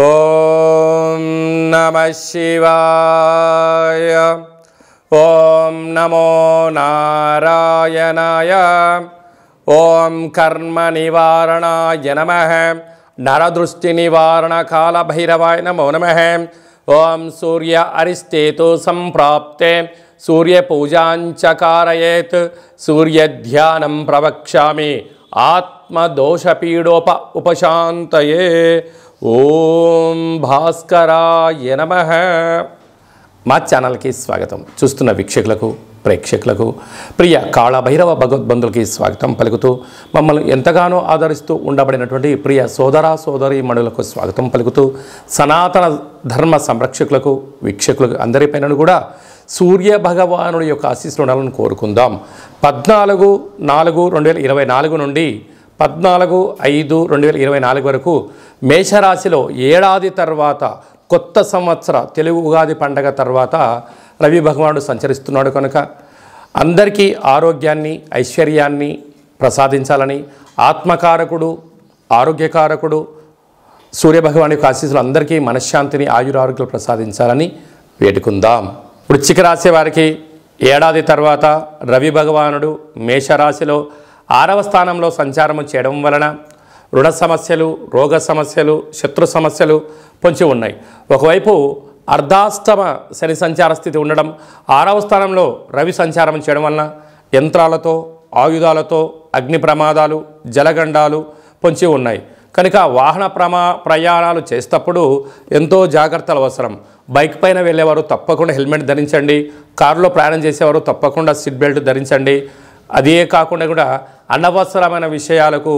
ఓం నమః శివాయ. ఓం నమో నారాయణాయ. ఓం కర్మ నివారణాయ నమః. నరదృష్టి నివారణ కాల భైరవాయ నమో నమః. ఓం సూర్య అరిష్టేతు సంప్రాప్తే సూర్య పూజాంచ కారయేత్. సూర్య ధ్యానం ప్రవక్ష్యామి ఆత్మదోషపీడోప ఉపశాంతయే. ఓం భాస్కరాయ నమః. మా ఛానల్కి స్వాగతం. చూస్తున్న వీక్షకులకు ప్రేక్షకులకు ప్రియ కాళభైరవ భగవద్బంధులకి స్వాగతం పలుకుతూ మమ్మల్ని ఎంతగానో ఆదరిస్తూ ఉండబడినటువంటి ప్రియ సోదర సోదరీమణులకు స్వాగతం పలుకుతూ సనాతన ధర్మ సంరక్షకులకు వీక్షకులకు అందరిపైన కూడా సూర్య భగవానుడి యొక్క ఆశీస్సులు ఉండాలని కోరుకుందాం. 14/4/2024 నుండి 14/5/2024 వరకు మేషరాశిలో ఏడాది తర్వాత కొత్త సంవత్సర తెలుగు ఉగాది పండగ తర్వాత రవి భగవానుడు సంచరిస్తున్నాడు కనుక అందరికీ ఆరోగ్యాన్ని ఐశ్వర్యాన్ని ప్రసాదించాలని ఆత్మకారకుడు ఆరోగ్యకారకుడు సూర్యభగవాని యొక్క ఆశీస్సులు అందరికీ మనశ్శాంతిని ఆయురారోగ్యాలు ప్రసాదించాలని వేడుకుందాం. వృశ్చిక రాశి వారికి ఏడాది తర్వాత రవి భగవానుడు మేషరాశిలో 6వ స్థానంలో సంచారము చేయడం వలన రుణ సమస్యలు, రోగ సమస్యలు, శత్రు సమస్యలు పొంచి ఉన్నాయి. ఒకవైపు అర్ధాష్టమ శని సంచార స్థితి ఉండడం, 6వ స్థానంలో రవి సంచారం చేయడం వలన యంత్రాలతో, ఆయుధాలతో అగ్ని ప్రమాదాలు, జలగండాలు పొంచి ఉన్నాయి. కనుక వాహన ప్రయాణాలు చేసేటప్పుడు ఎంతో జాగ్రత్తలు అవసరం. బైక్ పైన వెళ్ళేవారు తప్పకుండా హెల్మెట్ ధరించండి. కారులో ప్రయాణం చేసేవారు తప్పకుండా సీట్ బెల్ట్ ధరించండి. అదే కాకుండా కూడా అనవసరమైన విషయాలకు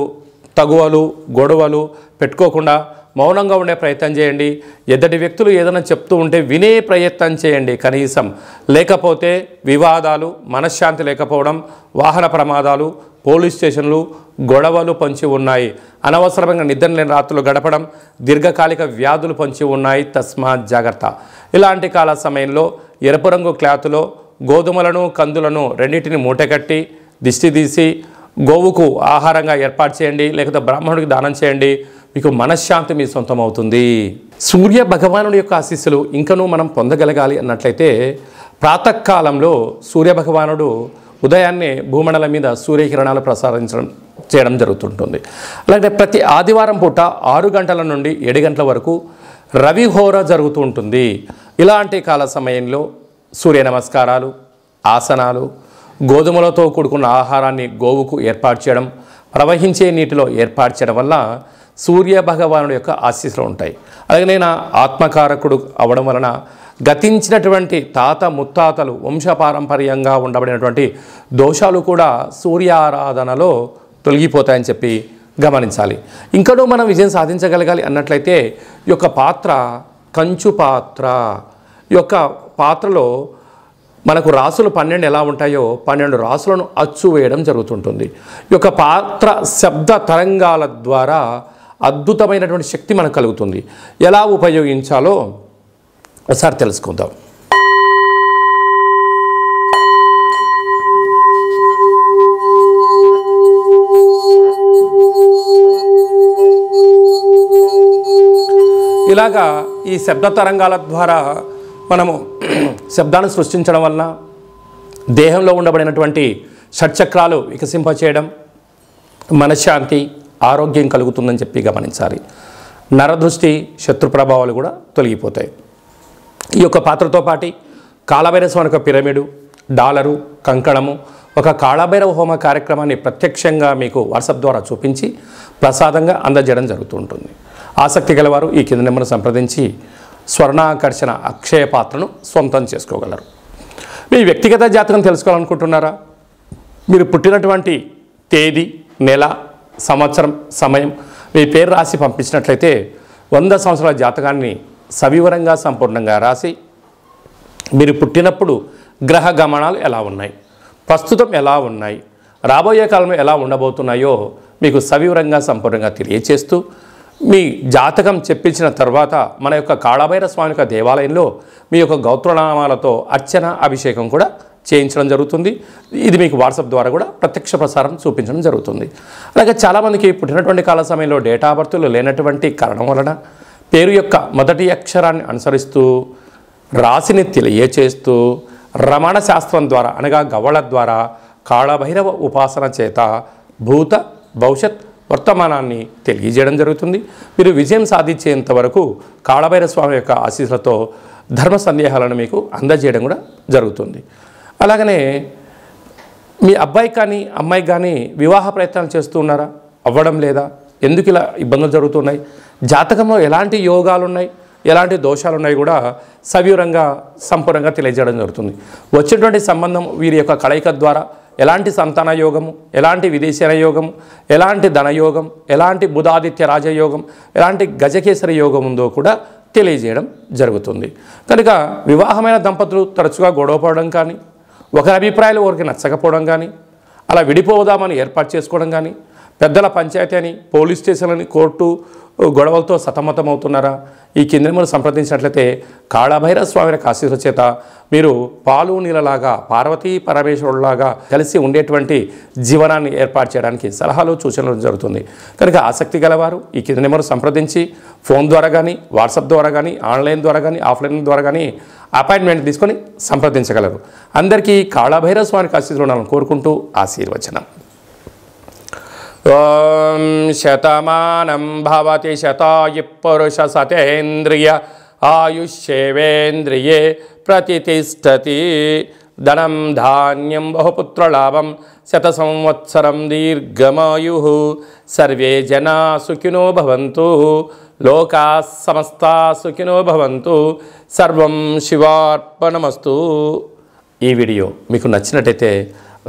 తగువలు గొడవలు పెట్టుకోకుండా మౌనంగా ఉండే ప్రయత్నం చేయండి. ఎదుటి వ్యక్తులు ఏదైనా చెప్తూ ఉంటే వినే ప్రయత్నం చేయండి కనీసం. లేకపోతే వివాదాలు, మనశ్శాంతి లేకపోవడం, వాహన ప్రమాదాలు, పోలీస్ స్టేషన్లు, గొడవలు పొంచి ఉన్నాయి. అనవసరమైన నిద్ర లేని రాత్రులు గడపడం, దీర్ఘకాలిక వ్యాధులు పొంచి ఉన్నాయి. తస్మాత్ జాగ్రత్త. ఇలాంటి కాల సమయంలో ఎరుపు రంగు క్లాతులో గోధుమలను కందులను రెండింటిని మూటకట్టి దిష్టి తీసి గోవుకు ఆహారంగా ఏర్పాటు చేయండి. లేకపోతే బ్రాహ్మణుడికి దానం చేయండి. మీకు మనశ్శాంతి మీ సొంతం అవుతుంది. సూర్య భగవానుడి యొక్క ఆశీస్సులు ఇంకనూ మనం పొందగలగాలి అన్నట్లయితే ప్రాతకాలంలో సూర్యభగవానుడు ఉదయాన్నే భూమండలం మీద సూర్యకిరణాలు చేయడం జరుగుతుంటుంది. అలాగే ప్రతి ఆదివారం పూట 6 గంటల నుండి 7 గంటల వరకు రవిహోర జరుగుతూ ఉంటుంది. ఇలాంటి కాల సమయంలో సూర్య నమస్కారాలు, ఆసనాలు, గోధుమలతో కూడుకున్న ఆహారాన్ని గోవుకు ఏర్పాటు చేయడం, ప్రవహించే నీటిలో ఏర్పాటు చేయడం వల్ల సూర్య భగవానుడి యొక్క ఆశీస్సులు ఉంటాయి. అలాగే నేను ఆత్మకారకుడు అవడం వలన గతించినటువంటి తాత ముత్తాతలు వంశపారంపర్యంగా ఉండబడినటువంటి దోషాలు కూడా సూర్య ఆరాధనలో తొలగిపోతాయని చెప్పి గమనించాలి. ఇంకనూ మనం విజయం సాధించగలగాలి అన్నట్లయితే ఈ యొక్క పాత్ర కంచు పాత్ర. ఈ యొక్క పాత్రలో మనకు రాసులు 12 ఎలా ఉంటాయో 12 రాసులను అచ్చు వేయడం జరుగుతుంటుంది. ఈ యొక్క పాత్ర శబ్ద తరంగాల ద్వారా అద్భుతమైనటువంటి శక్తి మనకు కలుగుతుంది. ఎలా ఉపయోగించాలో ఒకసారి తెలుసుకుందాం. ఇలాగా ఈ శబ్ద తరంగాల ద్వారా మనము శబ్దాన్ని సృష్టించడం వలన దేహంలో ఉండబడినటువంటి షట్చక్రాలు వికసింపచేయడం, మనశ్శాంతి, ఆరోగ్యం కలుగుతుందని చెప్పి గమనించాలి. నరదృష్టి, శత్రు ప్రభావాలు కూడా తొలగిపోతాయి. ఈ యొక్క పాత్రతో పాటు కాళభైరవ యొక్క పిరమిడు, డాలరు, కంకణము, ఒక కాళభైరవ హోమ కార్యక్రమాన్ని ప్రత్యక్షంగా మీకు వాట్సాప్ ద్వారా చూపించి ప్రసాదంగా అందజేయడం జరుగుతూ ఉంటుంది. ఆసక్తి గలవారు ఈ కింద నెంబర్ను సంప్రదించి స్వర్ణాకర్షణ అక్షయ పాత్రను సొంతం చేసుకోగలరు. మీ వ్యక్తిగత జాతకం తెలుసుకోవాలనుకుంటున్నారా? మీరు పుట్టినటువంటి తేదీ, నెల, సంవత్సరం, సమయం మీ పేరు రాసి పంపించినట్లయితే 100 సంవత్సరాల జాతకాన్ని సవివరంగా సంపూర్ణంగా రాసి మీరు పుట్టినప్పుడు గ్రహ గమనాలు ఎలా ఉన్నాయి, ప్రస్తుతం ఎలా ఉన్నాయి, రాబోయే కాలంలో ఎలా ఉండబోతున్నాయో మీకు సవివరంగా సంపూర్ణంగా తెలియచేస్తూ మీ జాతకం చెప్పించిన తర్వాత మన యొక్క కాళభైరవ స్వామి యొక్క దేవాలయంలో మీ యొక్క గోత్రనామాలతో అర్చన, అభిషేకం కూడా చేయించడం జరుగుతుంది. ఇది మీకు వాట్సాప్ ద్వారా కూడా ప్రత్యక్ష ప్రసారం చూపించడం జరుగుతుంది. అలాగే చాలామందికి పుట్టినటువంటి కాల సమయంలో డేటా బర్త్లు లేనటువంటి కారణం వలన పేరు యొక్క మొదటి అక్షరాన్ని అనుసరిస్తూ రాశిని తెలియచేస్తూ రమణ శాస్త్రం ద్వారా అనగా గవ్వళ ద్వారా కాళభైరవ ఉపాసన చేత భూత భవిష్యత్ వర్తమానాన్ని తెలియజేయడం జరుగుతుంది. మీరు విజయం సాధించేంత వరకు కాళభైరవ స్వామి యొక్క ఆశీస్సులతో ధర్మ సందేహాలను మీకు అందజేయడం కూడా జరుగుతుంది. అలాగనే మీ అబ్బాయి కానీ అమ్మాయికి కానీ వివాహ ప్రయత్నాలు చేస్తూ ఉన్నారా? అవ్వడం లేదా? ఎందుకు ఇలా ఇబ్బందులు జరుగుతున్నాయి? జాతకంలో ఎలాంటి యోగాలు ఉన్నాయి, ఎలాంటి దోషాలు ఉన్నాయి కూడా సవివరంగా సంపూర్ణంగా తెలియజేయడం జరుగుతుంది. వచ్చినటువంటి సంబంధం వీరి యొక్క కలయిక ద్వారా ఎలాంటి సంతాన యోగము, ఎలాంటి విదేశీయ యోగము, ఎలాంటి ధనయోగం, ఎలాంటి బుధాదిత్య రాజయోగం, ఎలాంటి గజకేసరి యోగం ఉందో కూడా తెలియజేయడం జరుగుతుంది. కనుక వివాహమైన దంపతులు తరచుగా గొడవపడడం కానీ, ఒకరి అభిప్రాయాలు ఒకరికి నచ్చకపోవడం కానీ, అలా విడిపోదామని ఏర్పాటు చేసుకోవడం కానీ, పెద్దల పంచాయతీ అని, పోలీస్ స్టేషన్లని, కోర్టు గొడవలతో సతమతమవుతున్నారా? ఈ కింద మనం సంప్రదించినట్లయితే కాళభైరవ స్వామి యొక్క ఆశీస్సుల చేత మీరు పాలు నీళ్ళలాగా పార్వతీ పరమేశ్వరులాగా కలిసి ఉండేటువంటి జీవనాన్ని ఏర్పాటు చేయడానికి సలహాలు సూచనలు జరుగుతుంది. కనుక ఆసక్తి గలవారు ఈ కింద నెంబర్ సంప్రదించి ఫోన్ ద్వారా కానీ, వాట్సాప్ ద్వారా కానీ, ఆన్లైన్ ద్వారా కానీ, ఆఫ్లైన్ ద్వారా కానీ అపాయింట్మెంట్ తీసుకొని సంప్రదించగలరు. అందరికీ కాళభైరవ స్వామికి ఆశీస్సులు ఉండాలని కోరుకుంటూ ఆశీర్వచనం. ఓం శతమానం భవతి శతాయు పురుష సతేంద్రియ ఆయుష్యేవేంద్రియే ప్రతిష్టతి. ధనం ధాన్యం బహుపుత్రలాభం శత సంవత్సరం దీర్ఘమాయు. సర్వే జనా సుఖినో భవంతు. లోకా సమస్తా సుఖినో భవంతు. సర్వం శివార్పణమస్తు. ఈ వీడియో మీకు నచ్చినట్టయితే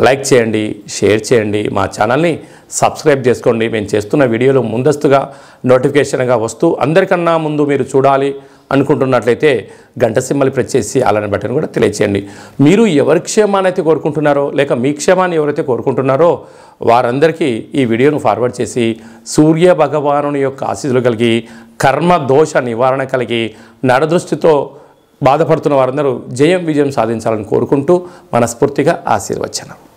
లైక్ చేయండి, షేర్ చేయండి, మా ఛానల్ని సబ్స్క్రైబ్ చేసుకోండి. మేము చేస్తున్న వీడియోలు ముందస్తుగా నోటిఫికేషన్గా వస్తూ అందరికన్నా ముందు మీరు చూడాలి అనుకుంటున్నట్లయితే గంట సింబల్ ప్రెస్ చేసి అలానే బటన్ కూడా తెలియచేయండి. మీరు ఎవరి క్షేమాన్ని అయితే కోరుకుంటున్నారో లేక మీ క్షేమాన్ని ఎవరైతే కోరుకుంటున్నారో వారందరికీ ఈ వీడియోను ఫార్వర్డ్ చేసి సూర్య భగవానుని యొక్క ఆశీస్సులు కలిగి కర్మ దోష నివారణ కలిగి నరదృష్టితో బాధపడుతున్న వారందరూ జయం విజయం సాధించాలని కోరుకుంటూ మనస్ఫూర్తిగా ఆశీర్వచనం.